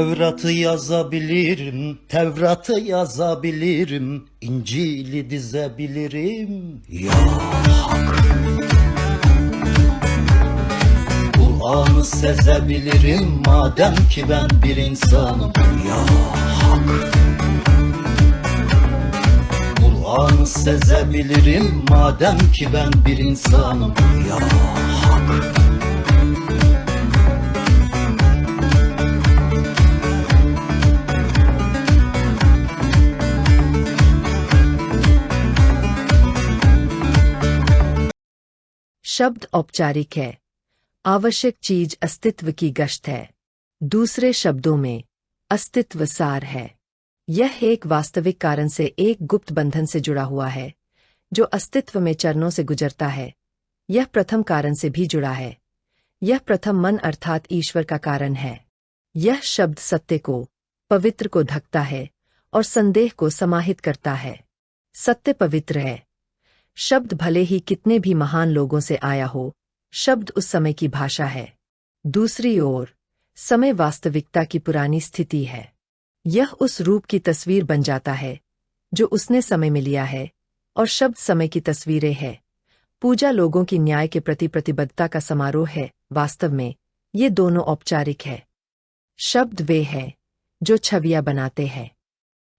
Tevrat'ı yazabilirim, Tevrat'ı yazabilirim, İncil'i dizebilirim. Ya Hak. Kur'an'ı sezebilirim, madem ki ben bir insanım. Ya Hak. Kur'an'ı sezebilirim, madem ki ben bir insanım. Ya Hak. शब्द औपचारिक है। आवश्यक चीज अस्तित्व की गश्त है। दूसरे शब्दों में अस्तित्व सार है। यह एक वास्तविक कारण से एक गुप्त बंधन से जुड़ा हुआ है जो अस्तित्व में चरणों से गुजरता है। यह प्रथम कारण से भी जुड़ा है। यह प्रथम मन अर्थात ईश्वर का कारण है। यह शब्द सत्य को, पवित्र को ढकता है और संदेह को समाहित करता है। सत्य पवित्र है। शब्द भले ही कितने भी महान लोगों से आया हो, शब्द उस समय की भाषा है। दूसरी ओर समय वास्तविकता की पुरानी स्थिति है। यह उस रूप की तस्वीर बन जाता है जो उसने समय में लिया है, और शब्द समय की तस्वीरें हैं। पूजा लोगों की न्याय के प्रति प्रतिबद्धता का समारोह है। वास्तव में ये दोनों औपचारिक है। शब्द वे हैं जो छवियां बनाते हैं।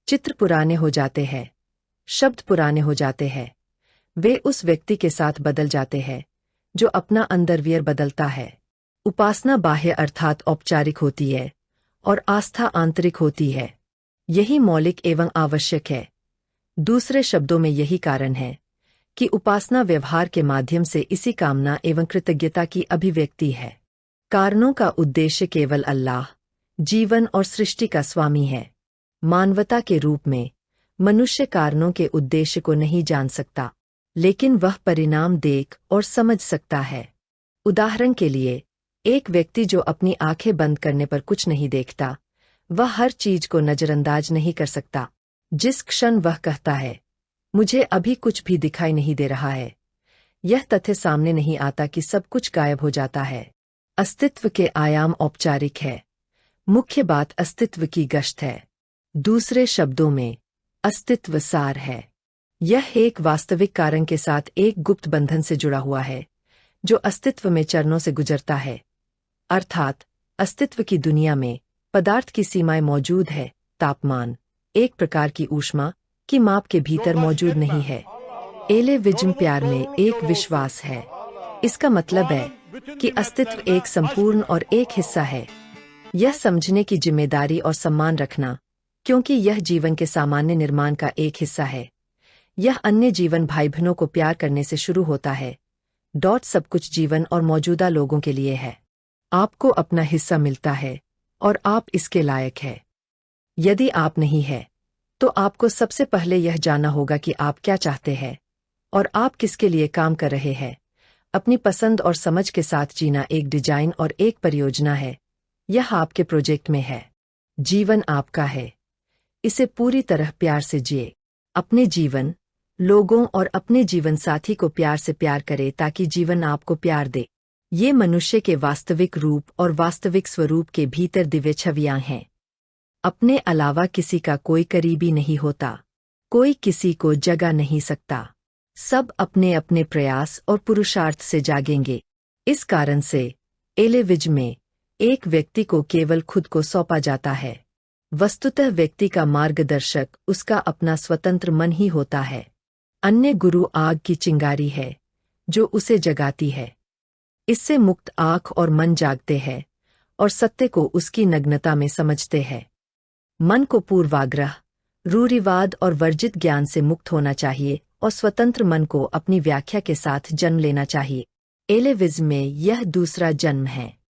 चित्र पुराने हो जाते हैं, शब्द पुराने हो जाते हैं। वे उस व्यक्ति के साथ बदल जाते हैं जो अपना अंतर्वियर बदलता है। उपासना बाह्य अर्थात औपचारिक होती है और आस्था आंतरिक होती है। यही मौलिक एवं आवश्यक है। दूसरे शब्दों में यही कारण है कि उपासना व्यवहार के माध्यम से इसी कामना एवं कृतज्ञता की अभिव्यक्ति है। कारणों का उद्देश्य केवल अल्लाह, जीवन और सृष्टि का स्वामी है। मानवता के रूप में मनुष्य कारणों के उद्देश्य को नहीं जान सकता, लेकिन वह परिणाम देख और समझ सकता है। उदाहरण के लिए, एक व्यक्ति जो अपनी आंखें बंद करने पर कुछ नहीं देखता, वह हर चीज को नजरअंदाज नहीं कर सकता। जिस क्षण वह कहता है, मुझे अभी कुछ भी दिखाई नहीं दे रहा है, यह तथ्य सामने नहीं आता कि सब कुछ गायब हो जाता है। अस्तित्व के आयाम औपचारिक है। मुख्य बात अस्तित्व की गश्त है। दूसरे शब्दों में अस्तित्व सार है। यह एक वास्तविक कारण के साथ एक गुप्त बंधन से जुड़ा हुआ है जो अस्तित्व में चरणों से गुजरता है। अर्थात अस्तित्व की दुनिया में पदार्थ की सीमाएं मौजूद है। तापमान एक प्रकार की ऊष्मा की माप के भीतर मौजूद नहीं है। एलेविज्म प्यार में एक विश्वास है। इसका मतलब है कि अस्तित्व एक संपूर्ण और एक हिस्सा है। यह समझने की जिम्मेदारी और सम्मान रखना, क्योंकि यह जीवन के सामान्य निर्माण का एक हिस्सा है। यह अन्य जीवन भाई बहनों को प्यार करने से शुरू होता है। सब कुछ जीवन और मौजूदा लोगों के लिए है। आपको अपना हिस्सा मिलता है और आप इसके लायक है। यदि आप नहीं है, तो आपको सबसे पहले यह जानना होगा कि आप क्या चाहते हैं और आप किसके लिए काम कर रहे हैं। अपनी पसंद और समझ के साथ जीना एक डिजाइन और एक परियोजना है। यह आपके प्रोजेक्ट में है। जीवन आपका है। इसे पूरी तरह प्यार से जिए। अपने जीवन, लोगों और अपने जीवन साथी को प्यार से प्यार करे ताकि जीवन आपको प्यार दे। ये मनुष्य के वास्तविक रूप और वास्तविक स्वरूप के भीतर दिव्य छवियां हैं। अपने अलावा किसी का कोई करीबी नहीं होता। कोई किसी को जगा नहीं सकता। सब अपने अपने प्रयास और पुरुषार्थ से जागेंगे। इस कारण से एलेविज्म में एक व्यक्ति को केवल खुद को सौंपा जाता है। वस्तुतः व्यक्ति का मार्गदर्शक उसका अपना स्वतंत्र मन ही होता है। अन्य गुरु आग की चिंगारी है जो उसे जगाती है। इससे मुक्त आँख और मन जागते हैं और सत्य को उसकी नग्नता में समझते हैं। मन को पूर्वाग्रह, रूढ़िवाद और वर्जित ज्ञान से मुक्त होना चाहिए और स्वतंत्र मन को अपनी व्याख्या के साथ जन्म लेना चाहिए। एलेविज्म में यह दूसरा जन्म है।